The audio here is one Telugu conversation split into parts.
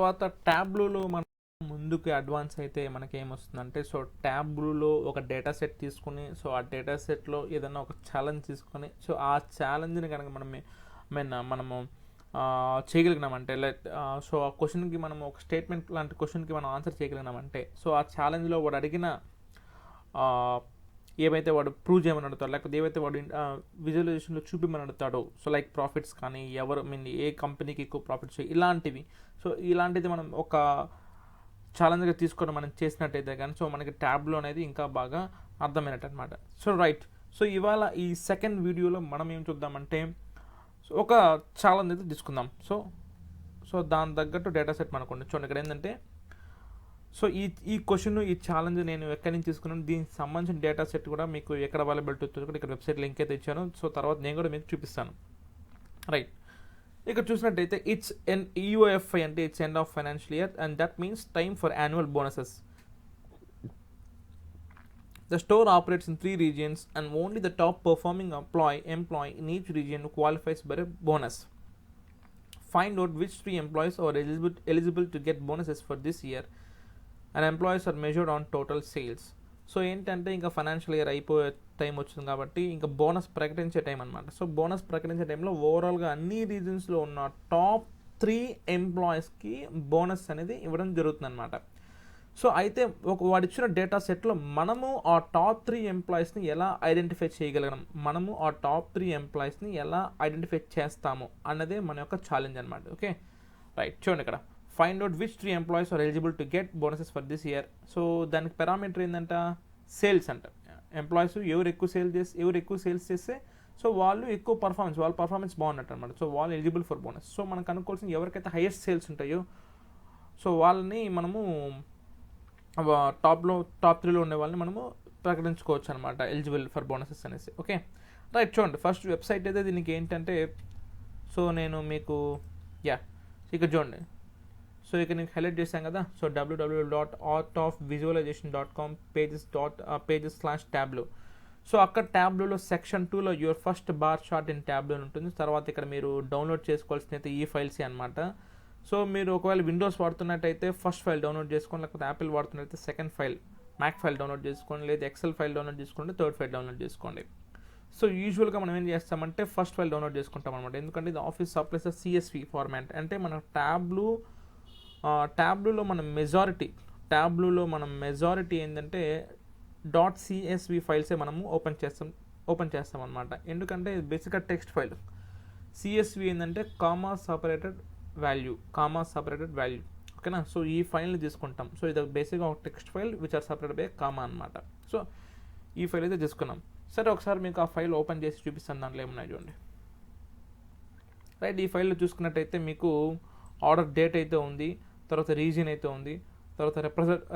తర్వాత ట్యాబ్లూలో మనం ముందుకు అడ్వాన్స్ అయితే మనకి ఏమొస్తుందంటే, సో ట్యాబ్లూలో ఒక డేటా సెట్ తీసుకుని, సో ఆ డేటా సెట్లో ఏదైనా ఒక ఛాలెంజ్ తీసుకొని, సో ఆ ఛాలెంజ్ని కనుక మనము చేయగలిగినామంటే, సో ఆ క్వశ్చన్కి మనం ఒక స్టేట్మెంట్ లాంటి క్వశ్చన్కి మనం ఆన్సర్ చేయగలిగినామంటే, సో ఆ ఛాలెంజ్లో వాడు అడిగిన ఏవైతే వాడు ప్రూవ్ చేయమని అడుగుతాడో, లేకపోతే ఏవైతే వాడు విజువలైజేషన్లో చూపించమని అడుగుతాడో, సో లైక్ ప్రాఫిట్స్ కానీ ఏ కంపెనీకి ఎక్కువ ప్రాఫిట్స్ ఇలాంటివి, సో ఇలాంటిది మనం ఒక ఛాలెంజ్గా తీసుకొని మనం చేసినట్టయితే కానీ సో మనకి ట్యాబ్లో అనేది ఇంకా బాగా అర్థమైనట్టు అనమాట. సో రైట్, సో ఇవాళ ఈ సెకండ్ వీడియోలో మనం ఏం చూద్దామంటే, సో ఒక ఛాలెంజ్ అయితే తీసుకుందాం. సో దాని తగ్గట్టు డేటా సెట్ మనకు చూడండి. ఇక్కడ ఏంటంటే, సో ఈ క్వశ్చన్, ఈ ఛాలెంజ్ నేను ఎక్కడి నుంచి తీసుకున్నాను, దీనికి సంబంధించిన డేటా సెట్ కూడా మీకు ఎక్కడ అవైలబిలిటీ అవుతుందో కూడా ఇక్కడ వెబ్సైట్ లింక్ అయితే ఇచ్చాను. సో తర్వాత నేను కూడా మీకు చూపిస్తాను. రైట్, ఇక్కడ చూసినట్టయితే ఇట్స్ EOFI అంటే it's end of financial year and that means time for annual bonuses. The store operates in 3 regions and only the top performing employee in each region qualifies for a bonus. Find out which 3 employees are eligible to get bonuses for this year, and employees are measured on total sales. So ఏంటంటే ఇంకా ఫైనాన్షియల్ ఇయర్ అయిపోయే టైం వచ్చింది కాబట్టి ఇంకా బోనస్ ప్రకటించే టైం అనమాట. సో బోనస్ ప్రకటించే టైంలో ఓవరాల్గా అన్ని రీజన్స్లో ఉన్న టాప్ 3 ఎంప్లాయీస్కి బోనస్ అనేది ఇవ్వడం జరుగుతుంది అనమాట. సో అయితే వాడు ఇచ్చిన డేటా సెట్లో మనము ఆ టాప్ 3 ఎంప్లాయీస్ని ఎలా ఐడెంటిఫై చేయగలిగాం, మనము ఆ టాప్ 3 ఎంప్లాయీస్ని ఎలా ఐడెంటిఫై చేస్తాము అన్నదే మన యొక్క ఛాలెంజ్ అనమాట. ఓకే రైట్, చూడండి ఇక్కడ find out which 3 employees are eligible to get bonuses for this year. So దానికి పారామీటర్ ఏంటంట, సేల్స్ అంట. ఎంప్లాయీస్ ఎవరు ఎక్కువ సేల్స్ చేస్తే సో వాళ్ళు ఎక్కువ వాళ్ళ పర్ఫార్మెన్స్ బాగున్నట్టు అనమాట. సో వాళ్ళు ఎలిజిబుల్ ఫర్ బోనస్. సో మనకు అనుకోవాల్సిన ఎవరికైతే హైయెస్ట్ సేల్స్ ఉంటాయో సో వాళ్ళని మనము టాప్ 3లో ఉండే వాళ్ళని మనము ప్రకటించుకోవచ్చు అనమాట ఎలిజిబుల్ ఫర్ బోనసెస్ అనేసి. ఓకే రైట్, చూడండి ఫస్ట్ వెబ్సైట్ అయితే దీనికి ఏంటంటే, సో నేను మీకు ఇక్కడ చూడండి. సో ఇక్కడ నేను హైలైట్ చేశాను కదా, సో www.artofvisualization.com pages/tableau. సో అక్కడ ట్యాబ్లోలో సెక్షన్ 2లో your first bar chart in Tableau ఉంటుంది. తర్వాత ఇక్కడ మీరు డౌన్లోడ్ చేసుకోవాల్సిన అయితే ఈ ఫైల్స్ అనమాట. సో మీరు ఒకవేళ విండోస్ వాడుతున్నట్టయితే ఫస్ట్ ఫైల్ డౌన్లోడ్ చేసుకోండి, లేకపోతే యాపిల్ వాడుతున్నట్టయితే second file Mac file download చేసుకోండి, లేదా ఎక్సెల్ ఫైల్ డౌన్లోడ్ చేసుకోండి, థర్డ్ ఫైల్ డౌన్లోడ్ చేసుకోండి. సో యూజువల్గా మనం ఏం చేస్తామంటే ఫస్ట్ ఫైల్ డౌన్లోడ్ చేసుకుంటాం అనమాట. ఎందుకంటే ఇది ఆఫీస్ సప్లైస్ CSV ఫార్మాట్. అంటే మన ట్యాబ్లూలో మన మెజారిటీ ఏంటంటే .csv ఫైల్సే మనము ఓపెన్ చేస్తాం అనమాట. ఎందుకంటే బేసిక్గా టెక్స్ట్ ఫైల్. CSV ఏంటంటే కామా సపరేటెడ్ వాల్యూ. ఓకేనా, సో ఈ ఫైల్ని తీసుకుంటాం. సో ఇది బేసిక్గా ఒక text file which are separated by comma అనమాట. సో ఈ ఫైల్ అయితే తీసుకున్నాం. సరే ఒకసారి మీకు ఆ ఫైల్ ఓపెన్ చేసి చూపిస్తాను, దాంట్లో ఏమున్నాయి చూడండి. రైట్, ఈ ఫైల్లో చూసుకున్నట్టయితే మీకు ఆర్డర్ డేట్ అయితే ఉంది, తర్వాత రీజియన్ అయితే ఉంది, తర్వాత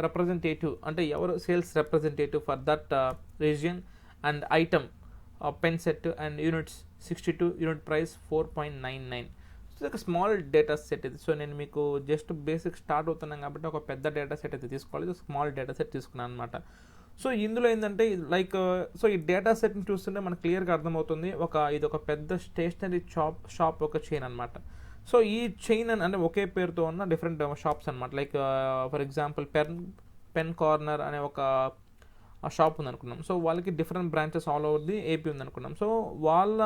రిప్రజెంటేటివ్ అంటే ఎవరు sales representative for that region, and item pen set and units 62, unit price 4.99. So ఒక స్మాల్ డేటా సెట్ ఇది. సో నేను మీకు జస్ట్ బేసిక్ స్టార్ట్ అవుతున్నాను కాబట్టి ఒక పెద్ద డేటా సెట్ అయితే తీసుకోవాలి, స్మాల్ డేటా సెట్ తీసుకున్నాను అనమాట. సో ఇందులో ఏంటంటే సో ఈ డేటా సెట్ని చూస్తుంటే మనకు క్లియర్గా అర్థమవుతుంది, ఇది ఒక పెద్ద స్టేషనరీ షాప్ ఒక చైన్ అనమాట. సో ఈ చైన్ అంటే ఒకే పేరుతో ఉన్న డిఫరెంట్ షాప్స్ అనమాట. Like for example pen corner అనే ఒక షాప్ ఉంది అనుకున్నాం. సో వాళ్ళకి different branches all over the AP ఉంది అనుకున్నాం. సో వాళ్ళ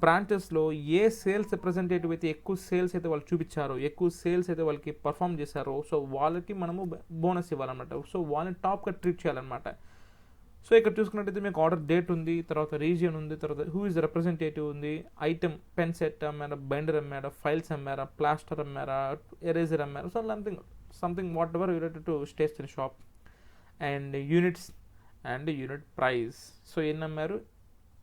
బ్రాంచెస్లో ఏ సేల్స్ రిప్రజెంటేటివ్ అయితే ఎక్కువ సేల్స్ అయితే వాళ్ళు చూపించారో, ఎక్కువ సేల్స్ అయితే వాళ్ళకి పర్ఫామ్ చేశారో, సో వాళ్ళకి మనము బోనస్ ఇవ్వాలన్నమాట. సో వాళ్ళని టాప్గా ట్రీట్ చేయాలన్నమాట. సో ఇక్కడ చూసుకున్నట్టయితే మీకు ఆర్డర్ డేట్ ఉంది, తర్వాత రీజియన్ ఉంది, తర్వాత హూ ఇస్ రిప్రజెంటేటివ్ ఉంది, ఐటమ్ పెన్ సెట్ అమ్మారా, బైండర్ అమ్మారా, ఫైల్స్ అమ్మారా, ప్లాస్టర్ అమ్మారా, ఎరేజర్ అమ్మారా, so something whatever related to stationery shop, and units and unit price. So ఎన్ని అమ్మారు,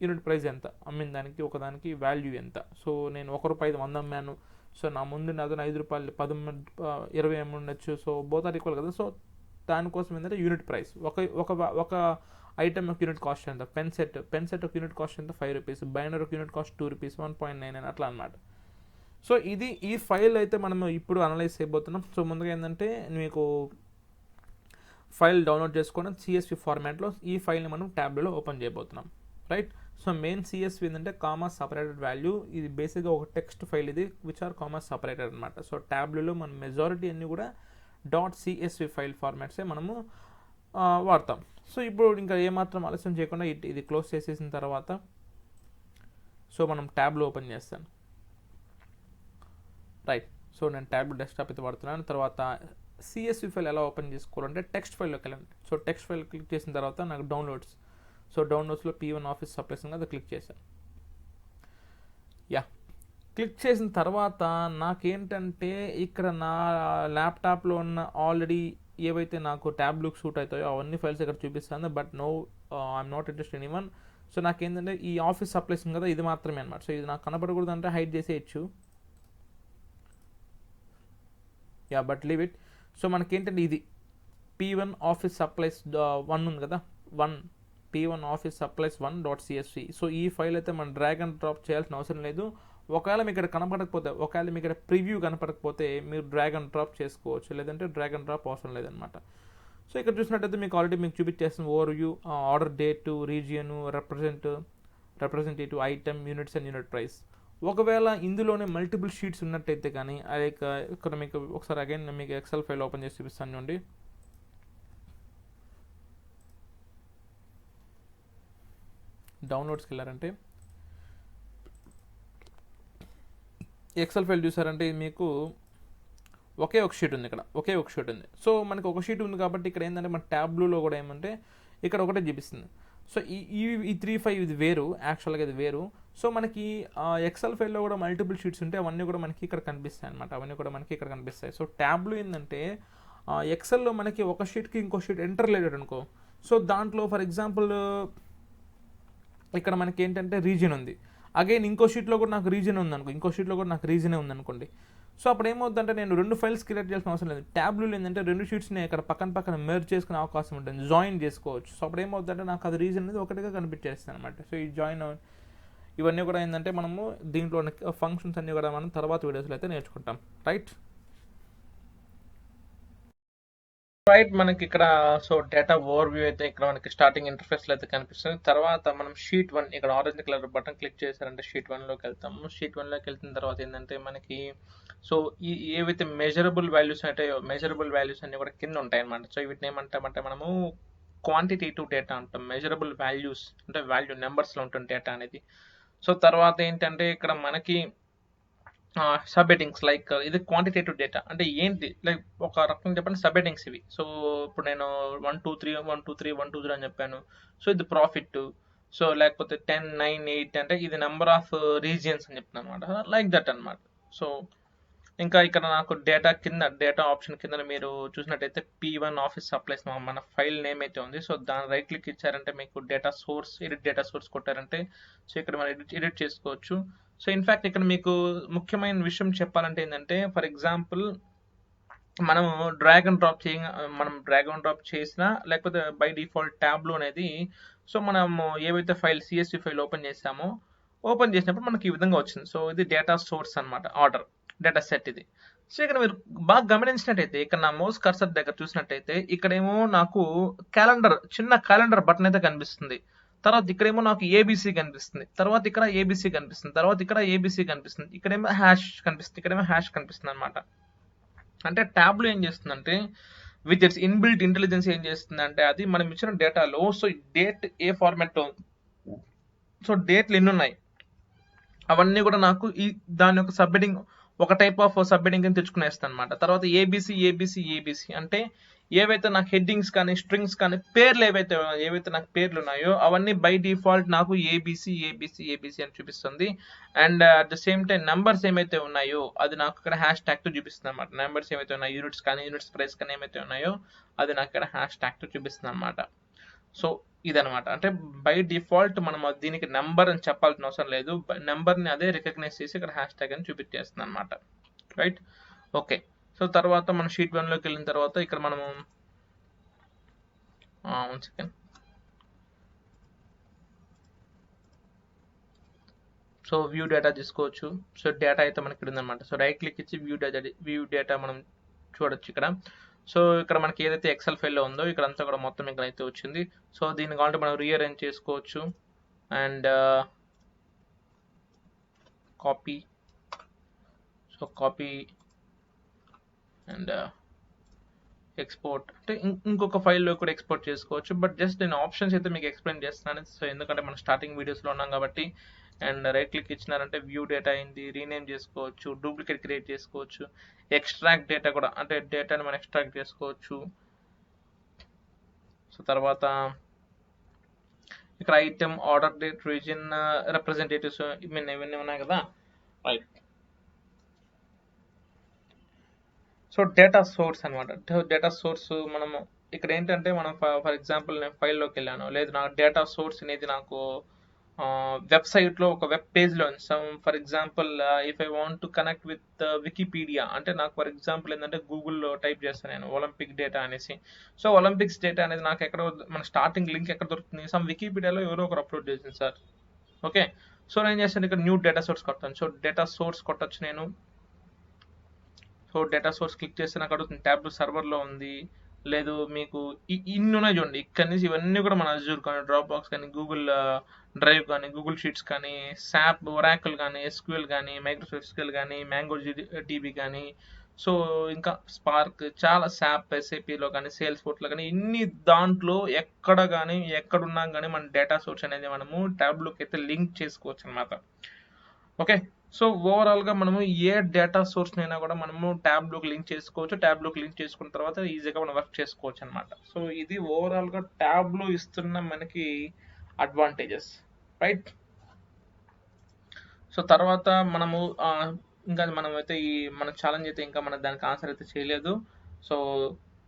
యూనిట్ ప్రైస్ ఎంత, అమ్మిన దానికి ఒకదానికి వాల్యూ ఎంత. సో నేను ₹1 100 అమ్మాను, సో నా ముందు అతను ₹5 10 20 ఉండొచ్చు. సో బోత్ ఆర్ ఈక్వల్ కదా. సో దానికోసం ఏంటంటే యూనిట్ ప్రైస్, ఒక ఐటమ్ ఒక యూనిట్ కాస్ట్ ఎంత, పెన్ సెట్ ఒక యూనిట్ కాస్ట్ ఎంత ₹5, బైండర్ ఒక యూనిట్ కాస్ట్ ₹2, 1.99 అట్లా అనమాట. సో ఈ ఫైల్ అయితే మనం ఇప్పుడు అనలైజ్ చేయబోతున్నాం. సో ముందుగా ఏంటంటే మీకు ఫైల్ డౌన్లోడ్ చేసుకోవడం CSV ఫార్మాట్లో ఈ ఫైల్ని మనం ట్యాబ్లో ఓపెన్ చేయబోతున్నాం. రైట్, సో మెయిన్ సిఎస్వి ఏంటంటే కామా సపరేటెడ్ వాల్యూ, ఇది బేసిక్గా ఒక టెక్స్ట్ ఫైల్ ఇది విచ్ ఆర్ కామా సపరేటెడ్ అనమాట. సో ట్యాబ్లో మన మెజారిటీ అన్నీ కూడా డాట్ సిఎస్వి ఫైల్ ఫార్మాట్సే మనము వాడతాం. సో ఇప్పుడు ఇంకా ఏమాత్రం ఆలస్యం చేయకుండా ఇది క్లోజ్ చేసేసిన తర్వాత సో మనం ట్యాబ్లో ఓపెన్ చేస్తాను. రైట్, సో నేను ట్యాబ్లో డెస్క్టాప్ అయితే వాడుతున్నాను. తర్వాత సిఎస్వి ఫైల్ ఎలా ఓపెన్ చేసుకోవాలంటే టెక్స్ట్ ఫైల్లోకి వెళ్ళండి. సో టెక్స్ట్ ఫైల్ క్లిక్ చేసిన తర్వాత నాకు డౌన్లోడ్స్, సో డౌన్లోడ్స్లో P1 ఆఫీస్ సప్లైస్ ఉంది, అది క్లిక్ చేశాను. క్లిక్ చేసిన తర్వాత నాకేంటంటే ఇక్కడ నా ల్యాప్టాప్లో ఉన్న ఆల్రెడీ ఏవైతే నాకు ట్యాబ్లోకి షూట్ అవుతాయో అవన్నీ ఫైల్స్ ఇక్కడ చూపిస్తాను. But no I'm not interested in even. So నాకేంటంటే ఈ ఆఫీస్ సప్లైస్ ఉంది కదా, ఇది మాత్రమే అనమాట. సో ఇది నాకు కనపడకూడదు అంటే హైడ్ చేసేయచ్చు. But leave it. సో మనకేంటంటే ఇది P1 ఆఫీస్ సప్లైస్ 1 ఉంది కదా, P1 office supplies 1.csv. So ఈ ఫైల్ అయితే మనం డ్రాగ్ అండ్ డ్రాప్ చేయాల్సిన అవసరం లేదు. ఒకవేళ మీకు ఇక్కడ కనపడకపోతే, ఒకవేళ మీకు ఇక్కడ ప్రివ్యూ కనపడకపోతే మీరు డ్రాగ్ అండ్ డ్రాప్ చేసుకోవచ్చు, లేదంటే డ్రాగ్ అండ్ డ్రాప్ అవసరం లేదనమాట. సో ఇక్కడ చూసినట్టయితే మీకు ఆల్రెడీ మీకు చూపించేస్తుంది overview, order date, region, representative, item, units and unit price. ఒకవేళ ఇందులోనే మల్టిపుల్ షీట్స్ ఉన్నట్టయితే కానీ అది ఇక్కడ మీకు ఒకసారి అగైన్ మీకు ఎక్సెల్ ఫైల్ ఓపెన్ చేసి చూపిస్తాను చూడండి. డౌన్లోడ్స్కి వెళ్ళారంటే ఎక్సెల్ ఫైల్ చూసారంటే మీకు ఒకే ఒక షీట్ ఉంది, ఇక్కడ ఒకే ఒక షీట్ ఉంది. సో మనకి ఒక షీట్ ఉంది కాబట్టి ఇక్కడ ఏంటంటే మన ట్యాబ్లో కూడా ఏమంటే ఇక్కడ ఒకటే చూపిస్తుంది. సో ఈ 3-5 ఇది వేరు, యాక్చువల్గా ఇది వేరు. సో మనకి ఎక్సెల్ ఫైల్లో కూడా మల్టిపుల్ షీట్స్ ఉంటే అవన్నీ కూడా మనకి ఇక్కడ కనిపిస్తాయి అనమాట, అవన్నీ కూడా మనకి ఇక్కడ కనిపిస్తాయి. సో ట్యాబ్లో ఏంటంటే ఎక్సెల్లో మనకి ఒక షీట్కి ఇంకో షీట్ ఎంటర్ రిలేటెడ్ అనుకో. సో దాంట్లో ఫర్ ఎగ్జాంపుల్ ఇక్కడ మనకి ఏంటంటే రీజియన్ ఉంది, అగైన్ ఇంకో షీట్లో కూడా నాకు రీజియన్ ఉందనుకో, ఇంకో షీట్లో కూడా నాకు రీజనే ఉందనుకోండి. సో అప్పుడు ఏమవుతుందంటే నేను 2 ఫైల్స్ క్రియేట్ చేయాల్సిన అవసరం లేదు. ట్యాబ్లో ఏంటంటే 2 షీట్స్ని ఇక్కడ పక్కన మెర్జ్ చేసుకునే అవకాశం ఉంటుంది, జాయిన్ చేసుకోవచ్చు. సో అప్పుడు ఏమవుతుందంటే నాకు అది రీజన్ అనేది ఒకటిగా కనిపించేస్తుంది అనమాట. సో ఈ జాయిన్ ఇవన్నీ కూడా ఏంటంటే మనము దీంట్లో ఫంక్షన్స్ అన్నీ కూడా మనం తర్వాత వీడియోస్లో అయితే నేర్చుకుంటాం. రైట్, మనకి ఇక్కడ సో డేటా ఓవర్ వ్యూ అయితే ఇక్కడ మనకి స్టార్టింగ్ ఇంటర్ఫేస్లో అయితే కనిపిస్తుంది. తర్వాత మనం షీట్ 1 ఇక్కడ ఆరెంజ్ కలర్ బటన్ క్లిక్ చేశారంటే షీట్ 1లోకి వెళ్తాము. షీట్ 1లోకి వెళ్తున్న తర్వాత ఏంటంటే మనకి సో ఏవైతే మెజరబుల్ వాల్యూస్ ఉంటాయో మెజరబుల్ వాల్యూస్ అన్ని కూడా కింద ఉంటాయి అనమాట. సో వీటిని ఏమంటామంటే మనము క్వాంటిటేటివ్ డేటా అంటాం. మెజరబుల్ వాల్యూస్ అంటే వాల్యూ నెంబర్స్లో ఉంటుంది డేటా అనేది. సో తర్వాత ఏంటంటే ఇక్కడ మనకి సబ్ హెడ్డింగ్స్ లైక్ ఇది క్వాంటిటేటివ్ డేటా అంటే ఏంటి, లైక్ ఒక రకంగా చెప్పండి సబ్ హెడ్డింగ్స్ ఇవి. సో ఇప్పుడు నేను 1 2 3 1 2 3 1 2 3 అని చెప్పాను. సో ఇది ప్రాఫిట్. సో లేకపోతే 10 9 8 అంటే ఇది నెంబర్ ఆఫ్ రీజియన్స్ అని చెప్తున్నాను అనమాట, లైక్ దట్ అనమాట. సో ఇంకా ఇక్కడ నాకు డేటా కింద డేటా ఆప్షన్ కింద మీరు చూసినట్టయితే P1 ఆఫీస్ సప్లైస్ మన ఫైల్ నేమ్ అయితే ఉంది. సో దాని రైట్ క్లిక్ ఇచ్చారంటే మీకు data source, edit data source కొట్టారంటే సో ఇక్కడ మనం ఎడిట్ చేసుకోవచ్చు. సో ఇన్ఫ్యాక్ట్ ఇక్కడ మీకు ముఖ్యమైన విషయం చెప్పాలంటే ఏంటంటే ఫర్ ఎగ్జాంపుల్ మనం డ్రాగ్ అండ్ డ్రాప్ చేసినా లేకపోతే బై డిఫాల్ట్ ట్యాబ్లో అనేది సో మనం ఏవైతే ఫైల్ సిఎస్వి ఫైల్ ఓపెన్ చేసినప్పుడు మనకి ఈ విధంగా వచ్చింది. సో ఇది డేటా సోర్స్ అనమాట, ఆర్డర్ డేటా సెట్ ఇది. సో ఇక్కడ మీరు బాగా గమనించినట్టయితే ఇక్కడ నా మౌస్ కర్సర్ దగ్గర చూసినట్టయితే ఇక్కడేమో నాకు చిన్న క్యాలెండర్ బటన్ అయితే కనిపిస్తుంది. తర్వాత ఇక్కడేమో నాకు ఏబీసీ కనిపిస్తుంది, తర్వాత ఇక్కడ ఏబీసీ కనిపిస్తుంది, తర్వాత ఇక్కడ ఏబీసీ కనిపిస్తుంది, ఇక్కడేమో హ్యాష్ కనిపిస్తుంది, ఇక్కడేమో హ్యాష్ కనిపిస్తుంది అనమాట. అంటే ట్యాబ్లో ఏం చేస్తుందంటే విత్ ఇట్స్ ఇన్బిల్ట్ ఇంటెలిజెన్స్ ఏం చేస్తుందంటే అది మనం ఇచ్చిన డేటాలో సో డేట్ ఏ ఫార్మాట్, సో డేట్లు ఎన్ని ఉన్నాయి అవన్నీ కూడా నాకు దాని యొక్క సబ్మిటింగ్ ఒక టైప్ ఆఫ్ సబ్మిటింగ్ అని తెచ్చుకునేస్తాను అనమాట. తర్వాత ఏబీసీ అంటే ఏవైతే నాకు హెడ్డింగ్స్ కానీ స్ట్రింగ్స్ కానీ పేర్లు ఏవైతే నాకు పేర్లు ఉన్నాయో అవన్నీ బై డిఫాల్ట్ నాకు ఏబీసీ అని చూపిస్తుంది. And at the same time numbers ఏమైతే ఉన్నాయో అది నాకు ఇక్కడ హ్యాష్ ట్యాగ్తో చూపిస్తుంది అనమాట. నెంబర్స్ ఏమైతే ఉన్నాయో యూనిట్స్ ప్రైస్ కానీ ఏమైతే ఉన్నాయో అది నాకు ఇక్కడ హ్యాష్ ట్యాగ్తో చూపిస్తుంది అనమాట. సో ఇదనమాట, అంటే బై డిఫాల్ట్ మనం దీనికి నెంబర్ అని చెప్పాల్సిన అవసరం లేదు, నెంబర్ని అదే రికగ్నైజ్ చేసి ఇక్కడ హ్యాష్ ట్యాగ్ అని చూపించేస్తుంది అనమాట. Right, okay. సో తర్వాత మనం షీట్ 1లోకి వెళ్ళిన తర్వాత ఇక్కడ మనము 1 సెకండ్. సో వ్యూ డేటా తీసుకోవచ్చు. సో డేటా అయితే మనకి ఇక్కడ ఉందన్నమాట. సో రైట్ క్లిక్ ఇచ్చి వ్యూ డేటా మనం చూడొచ్చు ఇక్కడ. సో ఇక్కడ మనకి ఏదైతే ఎక్సెల్ ఫైల్లో ఉందో ఇక్కడ అంతా కూడా మొత్తం ఇక్కడ అయితే వచ్చింది. సో దీన్ని కావాలంటే మనం రీఅరేంజ్ చేసుకోవచ్చు. And copy. So copy and export అంటే ఇంకొక ఫైల్లో కూడా ఎక్స్పోర్ట్ చేసుకోవచ్చు. బట్ జస్ట్ నేను ఆప్షన్స్ అయితే మీకు ఎక్స్ప్లెయిన్ చేస్తున్నాను. సో ఎందుకంటే మనం స్టార్టింగ్ వీడియోస్లో ఉన్నాం కాబట్టి. అండ్ రైట్ క్లిక్ ఇచ్చినారంటే వ్యూ డేటా అయింది, రీనేమ్ చేసుకోవచ్చు, డూప్లికేట్ క్రియేట్ చేసుకోవచ్చు, ఎక్స్ట్రాక్ట్ డేటా కూడా అంటే డేటాని మనం ఎక్స్ట్రాక్ట్ చేసుకోవచ్చు. సో తర్వాత ఇక్కడ item, order date, region, representatives ఇవన్నీ ఉన్నాయి కదా. రైట్. సో డేటా సోర్స్ అనమాట. డేటా సోర్స్ మనము ఇక్కడ ఏంటంటే మనం ఫర్ ఎగ్జాంపుల్ నేను ఫైల్లోకి వెళ్ళాను, లేదు నాకు డేటా సోర్స్ అనేది నాకు వెబ్సైట్లో ఒక వెబ్ పేజ్లో ఇస్తాం. For example if I want to connect with Wikipedia అంటే నాకు ఫర్ ఎగ్జాంపుల్ ఏంటంటే గూగుల్లో టైప్ చేస్తాను నేను ఒలింపిక్ డేటా అనేసి. సో ఒలింపిక్స్ డేటా అనేది నాకు ఎక్కడ మన స్టార్టింగ్ లింక్ ఎక్కడ దొరుకుతుంది, సమ్ వికీపీడియాలో ఎవరో ఒకరు అప్లోడ్ చేసింది సార్. ఓకే. సో నేను చేస్తాను ఇక్కడ న్యూ డేటా సోర్స్ కొడతాను. సో డేటా సోర్స్ కొట్టచ్చు నేను. సో డేటా సోర్స్ క్లిక్ చేస్తే నాకు అడుగుతుంది ట్యాబ్లెట్ సర్వర్లో ఉంది, లేదు మీకు ఇన్ని ఉన్నాయి చూడండి. ఇక్కడ నుంచి ఇవన్నీ కూడా మన అజూర్ కానీ, డ్రాప్ బాక్స్ కానీ, గూగుల్ డ్రైవ్ కానీ, గూగుల్ షీట్స్ కానీ, సాప్, ఒరాకిల్ కానీ, ఎస్క్యూఎల్ కానీ, మైక్రోసాఫ్ట్ ఎస్క్యూఎల్ కానీ, మ్యాంగో డిబి కానీ, సో ఇంకా స్పార్క్, చాలా సాప్, ఎస్ఏపీలో కానీ, సేల్స్ ఫోర్స్లో కానీ, ఇన్ని దాంట్లో ఎక్కడ కానీ ఎక్కడున్నా కానీ మన డేటా సోర్స్ అనేది మనము ట్యాబ్లోకి అయితే లింక్ చేసుకోవచ్చు అనమాట. ఓకే. సో ఓవరాల్గా మనము ఏ డేటా సోర్స్నైనా కూడా మనము ట్యాబ్లోకి లింక్ చేసుకోవచ్చు. ట్యాబ్లోకి లింక్ చేసుకున్న తర్వాత ఈజీగా మనం వర్క్ చేసుకోవచ్చు అనమాట. సో ఇది ఓవరాల్గా ట్యాబ్లో ఇస్తున్న మనకి అడ్వాంటేజెస్. రైట్. సో తర్వాత మనము ఇంకా మనమైతే ఈ మన ఛాలెంజ్ అయితే ఇంకా మన దానికి ఆన్సర్ అయితే చేయలేదు. సో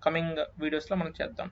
కమింగ్ వీడియోస్లో మనం చేద్దాం.